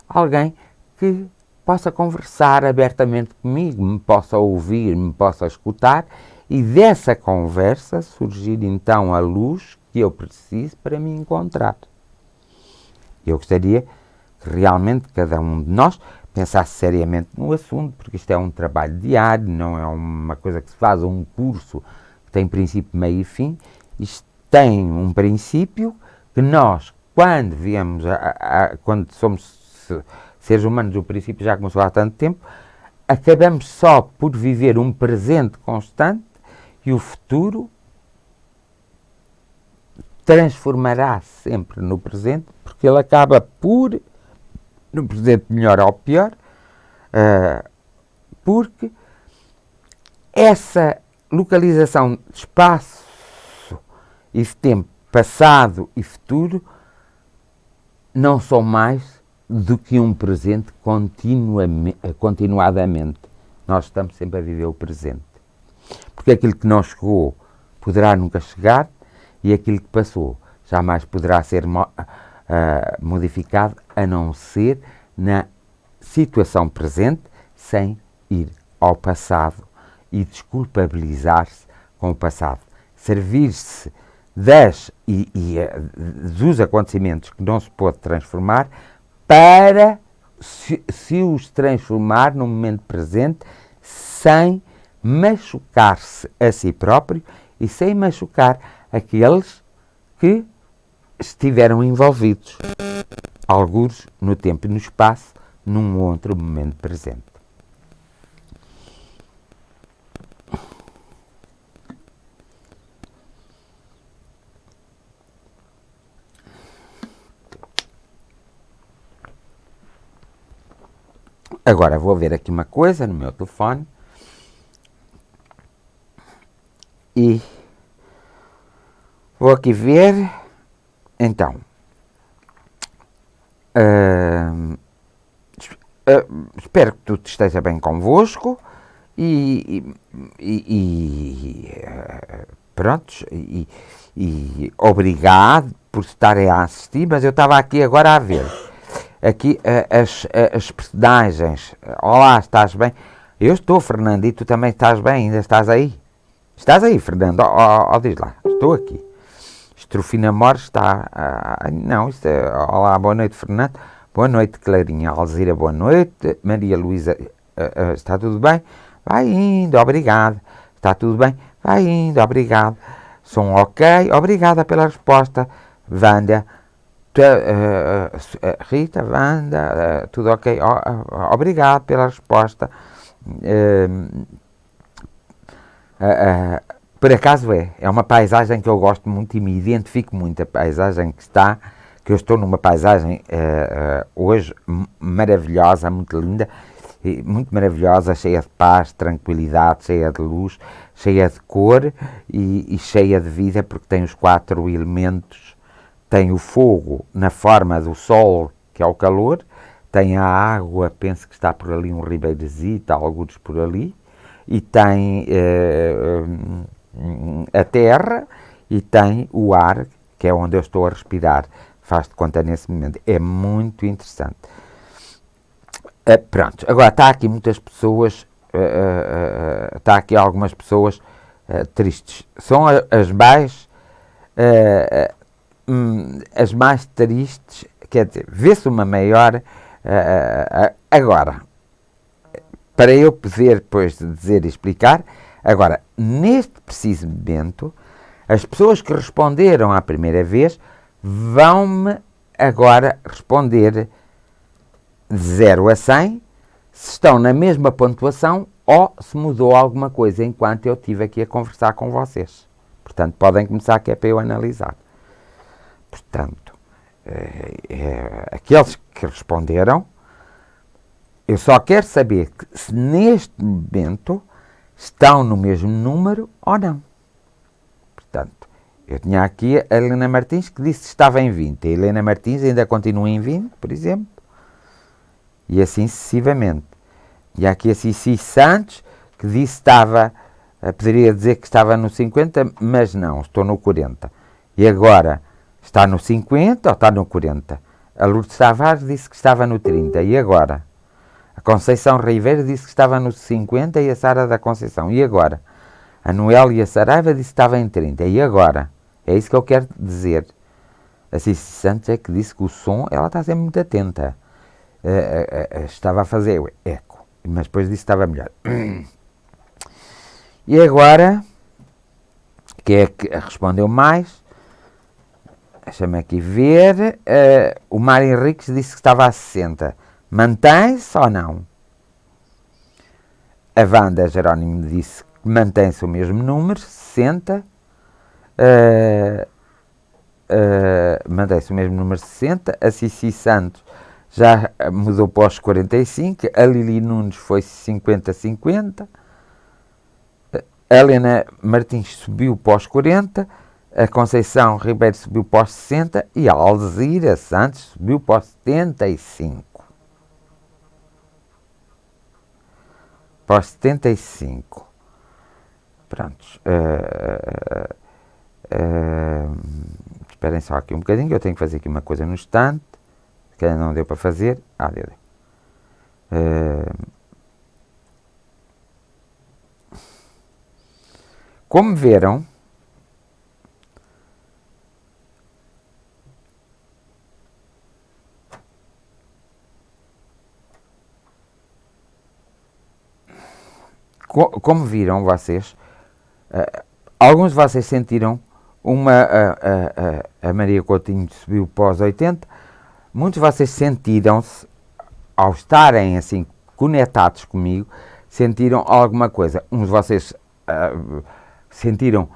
A: Alguém que possa conversar abertamente comigo, me possa ouvir, me possa escutar, e dessa conversa surgir então a luz que eu preciso para me encontrar. Eu gostaria que realmente cada um de nós pensasse seriamente no assunto, porque isto é um trabalho diário, não é uma coisa que se faz, um curso que tem princípio, meio e fim. Isto tem um princípio que nós, quando viemos, quando somos seres humanos, o princípio já começou há tanto tempo, acabamos só por viver um presente constante e o futuro transformará sempre no presente, porque ele acaba por, no presente melhor ou pior, porque essa localização de espaço e de tempo passado e futuro não são mais do que um presente continuadamente. Nós estamos sempre a viver o presente. Porque aquilo que não chegou poderá nunca chegar e aquilo que passou jamais poderá ser modificado, a não ser na situação presente, sem ir ao passado e desculpabilizar-se com o passado. Servir-se dos acontecimentos que não se pôde transformar para se os transformar no momento presente sem machucar-se a si próprio e sem machucar aqueles que estiveram envolvidos, algures no tempo e no espaço, num outro momento presente. Agora vou ver aqui uma coisa no meu telefone e vou aqui ver, então, espero que tudo esteja bem convosco E, pronto, e obrigado por estarem a assistir, mas eu estava aqui agora a ver aqui as personagens. Olá, estás bem? Eu estou, Fernando, e tu também estás bem? Ainda estás aí? Estás aí, Fernando? Diz lá, estou aqui. Estrofina Mores está... não, isto é... Olá, boa noite, Fernando. Boa noite, Clarinha. Alzira, boa noite. Maria Luísa, está tudo bem? Vai indo, obrigado. Está tudo bem? Vai indo, obrigado. Som ok, obrigada pela resposta. Wanda, Rita, Wanda, tudo ok. Obrigado pela resposta. Por acaso é uma paisagem que eu gosto muito e me identifico muito. A paisagem que eu estou numa paisagem hoje maravilhosa, muito linda, muito maravilhosa, cheia de paz, tranquilidade, cheia de luz, cheia de cor e cheia de vida, porque tem os 4 elementos. Tem o fogo na forma do sol, que é o calor, tem a água, penso que está por ali um ribeirozito, alguns por ali, e tem a terra, e tem o ar, que é onde eu estou a respirar, faz de conta nesse momento. É muito interessante. Pronto, agora está aqui muitas pessoas, está aqui algumas pessoas tristes. São as mais tristes, quer dizer, vê-se uma maior. Agora, para eu poder depois dizer e explicar, agora, neste preciso momento, as pessoas que responderam à primeira vez vão-me agora responder de 0 a 100 se estão na mesma pontuação ou se mudou alguma coisa enquanto eu estive aqui a conversar com vocês. Portanto, podem começar, que é para eu analisar. Portanto, aqueles que responderam, eu só quero saber se neste momento estão no mesmo número ou não. Portanto, eu tinha aqui a Helena Martins que disse que estava em 20. A Helena Martins ainda continua em 20, por exemplo. E assim sucessivamente. E há aqui a Cici Santos que disse que estava, poderia dizer que estava no 50, mas não, estou no 40. E agora, está no 50 ou está no 40? A Lourdes Tavares disse que estava no 30. E agora? A Conceição Ribeiro disse que estava no 50 e a Sara da Conceição. E agora? A Noélia Saraiva disse que estava em 30. E agora? É isso que eu quero dizer. A Cici Santos é que disse que o som, ela está sempre muito atenta. Estava a fazer eco, mas depois disse que estava melhor. E agora, quem é que respondeu mais? Deixa-me aqui ver. O Mário Henriques disse que estava a 60. Mantém-se ou não? A Wanda Jerónimo disse que mantém-se o mesmo número, 60. Mantém-se o mesmo número, 60. A Cici Santos já mudou para os 45. A Lili Nunes foi 50-50. A Helena Martins subiu para os 40. A Conceição Ribeiro subiu para os 60. E a Alzira Santos subiu para os 75. Para os 75. Prontos. Esperem só aqui um bocadinho, eu tenho que fazer aqui uma coisa no instante. Que ainda não deu para fazer. Deu. Como viram, como viram vocês, alguns de vocês sentiram a Maria Coutinho subiu para os 80. Muitos de vocês sentiram-se, ao estarem assim conectados comigo, sentiram alguma coisa. Uns de vocês sentiram,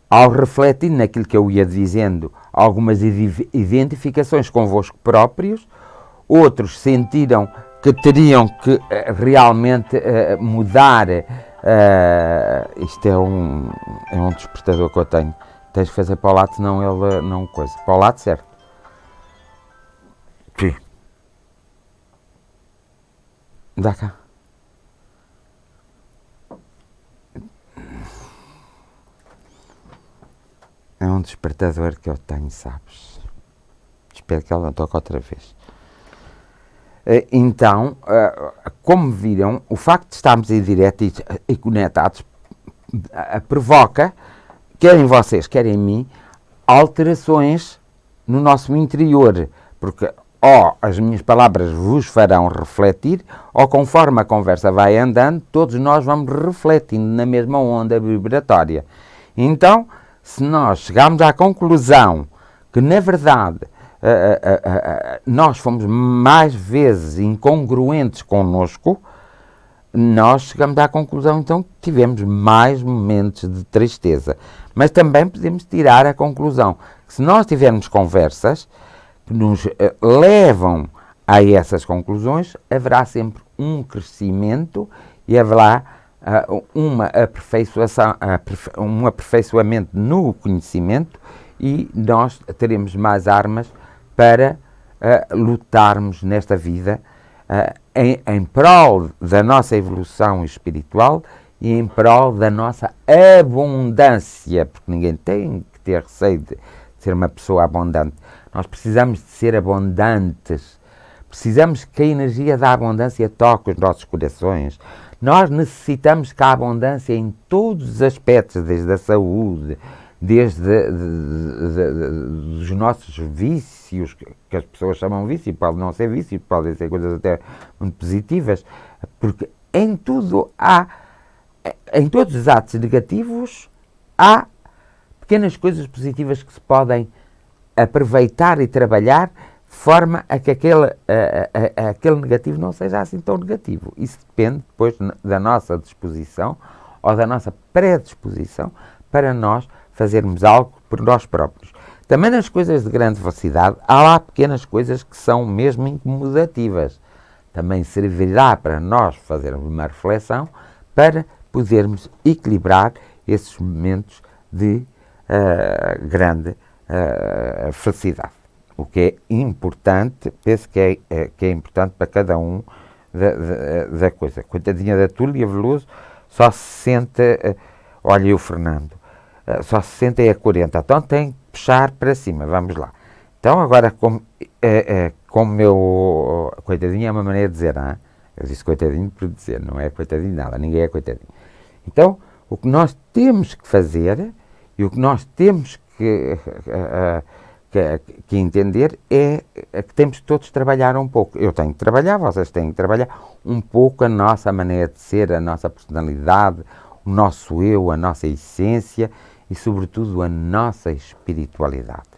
A: ao refletir naquilo que eu ia dizendo, algumas identificações convosco próprios. Outros sentiram que teriam que realmente mudar. Isto é um despertador que eu tenho. Tens que fazer para o lado, senão ele não coisa. Para o lado, certo? Sim. Dá cá. É um despertador que eu tenho, sabes? Espero que ela não toque outra vez. Então, como viram, o facto de estarmos em direto e conectados provoca, quer em vocês, quer em mim, alterações no nosso interior, porque ou as minhas palavras vos farão refletir, ou conforme a conversa vai andando, todos nós vamos refletindo na mesma onda vibratória. Então, se nós chegarmos à conclusão que, na verdade, nós fomos mais vezes incongruentes connosco, nós chegamos à conclusão, então, que tivemos mais momentos de tristeza. Mas também podemos tirar a conclusão que, se nós tivermos conversas que nos levam a essas conclusões, haverá sempre um crescimento e haverá um aperfeiçoamento no conhecimento e nós teremos mais armas para lutarmos nesta vida em prol da nossa evolução espiritual e em prol da nossa abundância, porque ninguém tem que ter receio de ser uma pessoa abundante. Nós precisamos de ser abundantes, precisamos que a energia da abundância toque os nossos corações. Nós necessitamos que a abundância em todos os aspectos, desde a saúde, desde os nossos vícios, que as pessoas chamam vício, pode não ser vício, podem ser coisas até muito positivas, porque em todos os atos negativos há pequenas coisas positivas que se podem aproveitar e trabalhar de forma a que aquele negativo não seja assim tão negativo. Isso depende depois da nossa disposição ou da nossa predisposição para nós fazermos algo por nós próprios. Também nas coisas de grande velocidade, há lá pequenas coisas que são mesmo incomodativas. Também servirá para nós fazermos uma reflexão para podermos equilibrar esses momentos de grande felicidade. O que é importante, penso que é importante para cada um da coisa. Coitadinha da Túlia Veloso, só se sente, olha o Fernando, só se sente a 40, então tem que puxar para cima, vamos lá. Então agora, como eu, coitadinha é uma maneira de dizer, não é? Eu disse coitadinho por dizer, não é coitadinho nada, ninguém é coitadinho. Então, o que nós temos que fazer e o que nós temos que entender é que temos todos de trabalhar um pouco. Eu tenho que trabalhar, vocês têm que trabalhar um pouco a nossa maneira de ser, a nossa personalidade, o nosso eu, a nossa essência e, sobretudo, a nossa espiritualidade.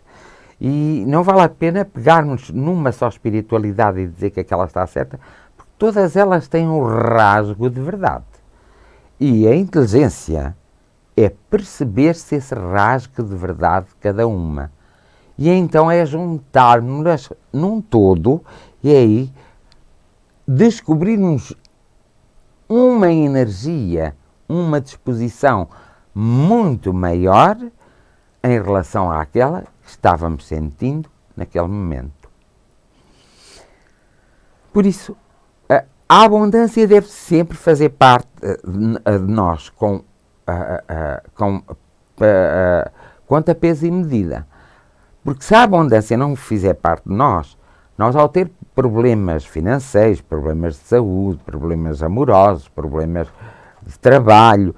A: E não vale a pena pegarmos numa só espiritualidade e dizer que aquela está certa, porque todas elas têm um rasgo de verdade. E a inteligência é perceber-se esse rasgo de verdade de cada uma. E então é juntarmos-las num todo e aí descobrirmos uma energia, uma disposição muito maior em relação àquela que estávamos sentindo naquele momento. Por isso, a abundância deve sempre fazer parte de nós quanto a peso e medida. Porque se a abundância não fizer parte de nós ao ter problemas financeiros, problemas de saúde, problemas amorosos, problemas de trabalho,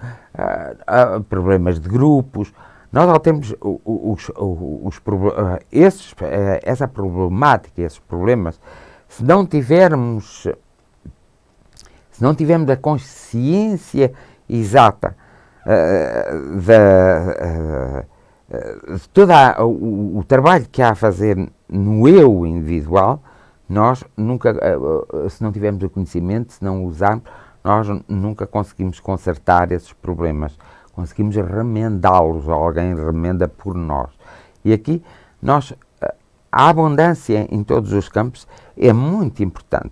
A: problemas de grupos, nós ao termos essa problemática, esses problemas, se não tivermos a consciência exata de todo o trabalho que há a fazer no eu individual, nós nunca, se não tivermos o conhecimento, se não o usarmos, nós nunca conseguimos consertar esses problemas, conseguimos remendá-los, alguém remenda por nós. E aqui, a abundância em todos os campos é muito importante,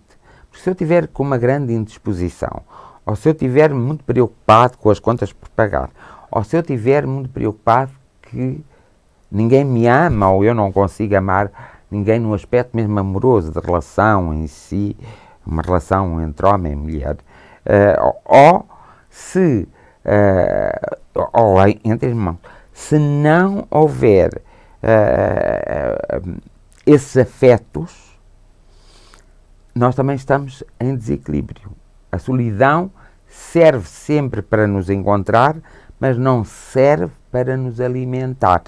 A: porque se eu tiver com uma grande indisposição, ou se eu estiver muito preocupado com as contas por pagar, ou se eu estiver muito preocupado que ninguém me ama ou eu não consigo amar ninguém no aspecto mesmo amoroso, de relação em si, uma relação entre homem e mulher, ou entre irmãos, se não houver esses afetos, nós também estamos em desequilíbrio. A solidão serve sempre para nos encontrar, mas não serve para nos alimentar.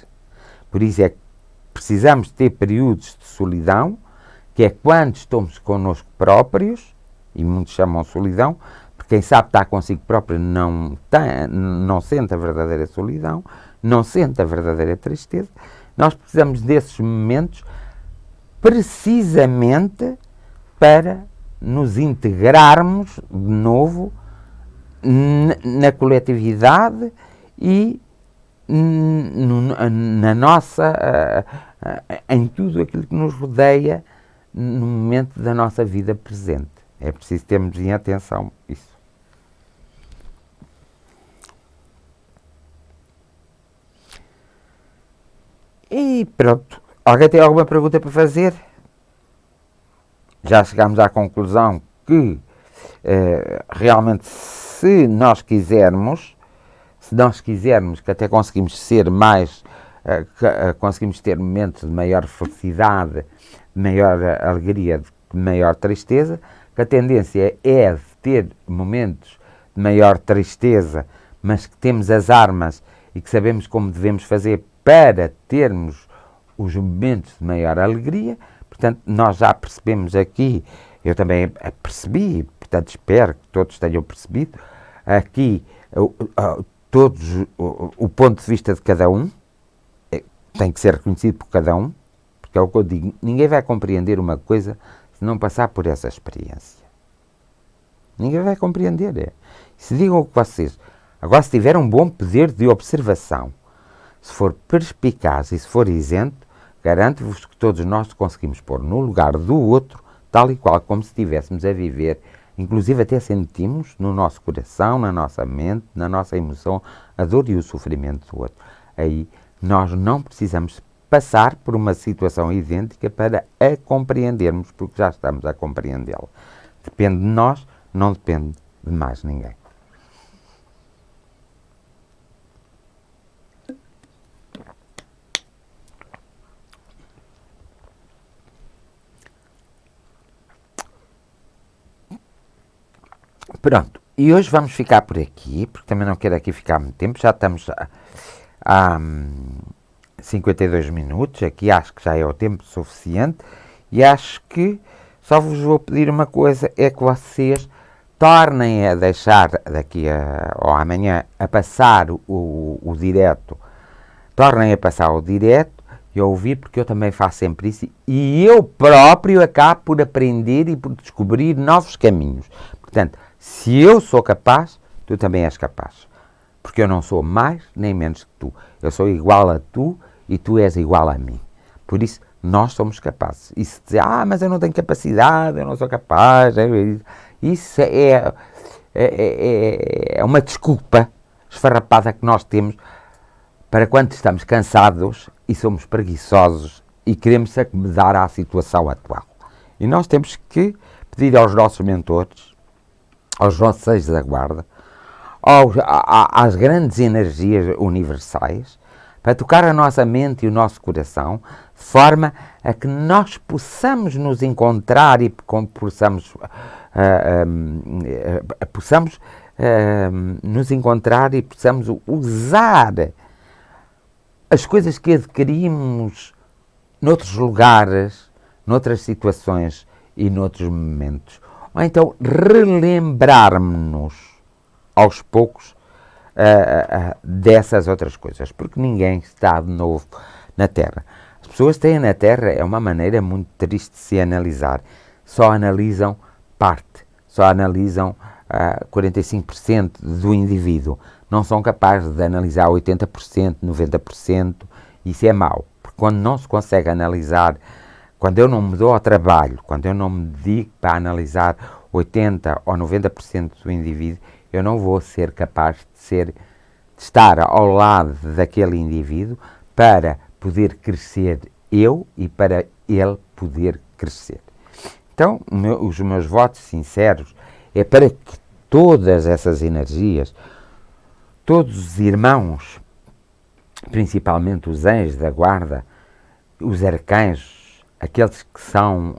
A: Por isso é que precisamos ter períodos de solidão, que é quando estamos connosco próprios, e muitos chamam solidão, porque quem sabe estar consigo próprio não sente a verdadeira solidão, não sente a verdadeira tristeza. Nós precisamos desses momentos precisamente para nos integrarmos de novo na coletividade e na nossa, em tudo aquilo que nos rodeia no momento da nossa vida presente. É preciso termos em atenção isso. E pronto. Alguém tem alguma pergunta para fazer? Já chegámos à conclusão que realmente se nós quisermos que até conseguimos ser mais, conseguimos ter momentos de maior felicidade, de maior alegria, de maior tristeza, que a tendência é de ter momentos de maior tristeza, mas que temos as armas e que sabemos como devemos fazer para termos os momentos de maior alegria. Portanto, nós já percebemos aqui, eu também percebi, portanto espero que todos tenham percebido, aqui o ponto de vista de cada um, tem que ser reconhecido por cada um, porque é o que eu digo, ninguém vai compreender uma coisa se não passar por essa experiência. Ninguém vai compreender. Se digam o que vocês... Agora, se tiver um bom poder de observação, se for perspicaz e se for isento, garanto-vos que todos nós conseguimos pôr no lugar do outro, tal e qual como se estivéssemos a viver, inclusive até sentimos no nosso coração, na nossa mente, na nossa emoção, a dor e o sofrimento do outro. Aí nós não precisamos passar por uma situação idêntica para a compreendermos, porque já estamos a compreendê-la. Depende de nós, não depende de mais ninguém. Pronto, e hoje vamos ficar por aqui, porque também não quero aqui ficar muito tempo, já estamos a 52 minutos, aqui acho que já é o tempo suficiente, e acho que só vos vou pedir uma coisa, é que vocês tornem a deixar daqui ou amanhã a passar o direto, tornem a passar o direto e a ouvir, porque eu também faço sempre isso, e eu próprio acabo por aprender e por descobrir novos caminhos. Portanto, se eu sou capaz, tu também és capaz. Porque eu não sou mais nem menos que tu. Eu sou igual a tu e tu és igual a mim. Por isso, nós somos capazes. E se dizer, mas eu não tenho capacidade, eu não sou capaz, isso é uma desculpa esfarrapada que nós temos para quando estamos cansados e somos preguiçosos e queremos se acomodar à situação atual. E nós temos que pedir aos nossos mentores, aos nossos anjos da guarda, às grandes energias universais, para tocar a nossa mente e o nosso coração, de forma a que nós possamos nos encontrar e possamos nos encontrar e possamos usar as coisas que adquirimos noutros lugares, noutras situações e noutros momentos. Ou então relembrarmos-nos aos poucos dessas outras coisas, porque ninguém está de novo na Terra. As pessoas têm na Terra, é uma maneira muito triste de se analisar, só analisam parte, só analisam 45% do indivíduo, não são capazes de analisar 80%, 90%, isso é mau, porque quando não se consegue analisar, quando eu não me dou ao trabalho, quando eu não me dedico para analisar 80% ou 90% do indivíduo, eu não vou ser capaz de estar ao lado daquele indivíduo para poder crescer eu e para ele poder crescer. Então, os meus votos sinceros é para que todas essas energias, todos os irmãos principalmente os anjos da guarda, os arcanjos, aqueles que são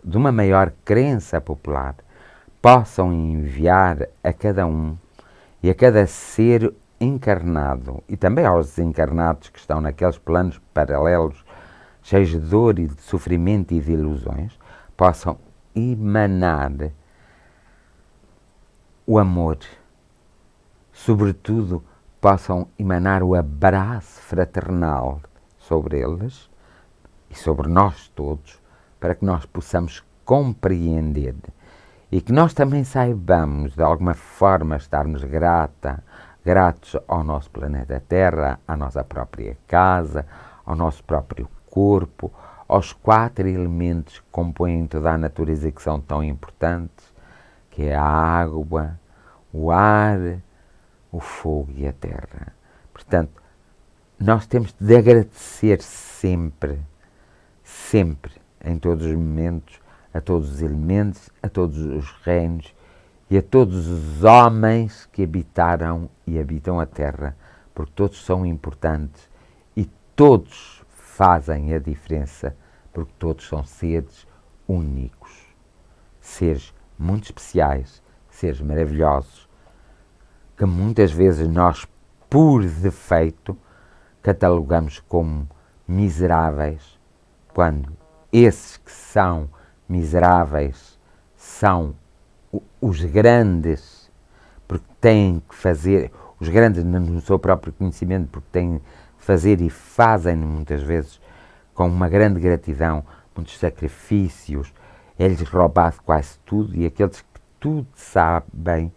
A: de uma maior crença popular, possam enviar a cada um e a cada ser encarnado, e também aos desencarnados que estão naqueles planos paralelos, cheios de dor e de sofrimento e de ilusões, possam emanar o amor, sobretudo possam emanar o abraço fraternal sobre eles e sobre nós todos, para que nós possamos compreender e que nós também saibamos, de alguma forma, estarmos gratos ao nosso planeta Terra, à nossa própria casa, ao nosso próprio corpo, aos 4 elementos que compõem toda a natureza e que são tão importantes, que é a água, o ar, o fogo e a terra. Portanto, nós temos de agradecer sempre, em todos os momentos, a todos os elementos, a todos os reinos e a todos os homens que habitaram e habitam a Terra, porque todos são importantes e todos fazem a diferença, porque todos são seres únicos, seres muito especiais, seres maravilhosos, que muitas vezes nós, por defeito, catalogamos como miseráveis, quando esses que são miseráveis são os grandes, porque têm que fazer, os grandes no seu próprio conhecimento, porque têm que fazer e fazem muitas vezes com uma grande gratidão, muitos sacrifícios, é-lhes roubado quase tudo, e aqueles que tudo sabem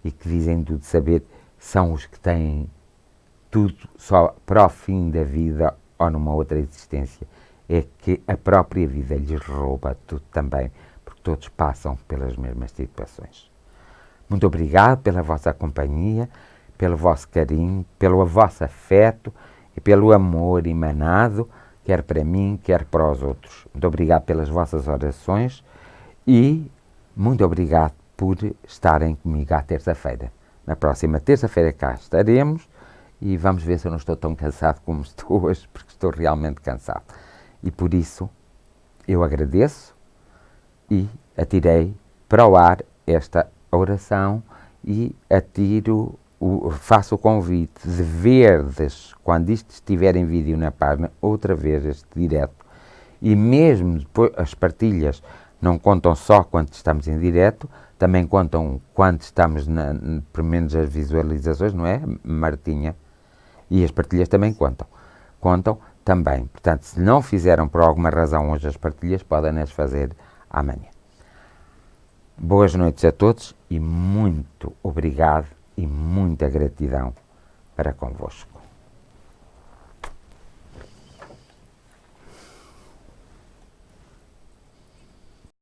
A: e que dizem tudo saber são os que têm tudo só para o fim da vida ou numa outra existência. É que a própria vida lhes rouba tudo também, porque todos passam pelas mesmas situações. Muito obrigado pela vossa companhia, pelo vosso carinho, pelo vosso afeto e pelo amor emanado, quer para mim, quer para os outros. Muito obrigado pelas vossas orações e muito obrigado por estarem comigo à terça-feira. Na próxima terça-feira cá estaremos e vamos ver se eu não estou tão cansado como estou hoje, porque estou realmente cansado. E por isso eu agradeço e atirei para o ar esta oração e faço o convite de verdes, quando isto estiver em vídeo na página, outra vez este direto. E mesmo depois as partilhas não contam só quando estamos em direto, também contam quando estamos, pelo menos as visualizações, não é, Martinha? E as partilhas também contam. Contam também. Portanto, se não fizeram por alguma razão hoje as partilhas, podem-nas fazer amanhã. Boas noites a todos e muito obrigado e muita gratidão para convosco.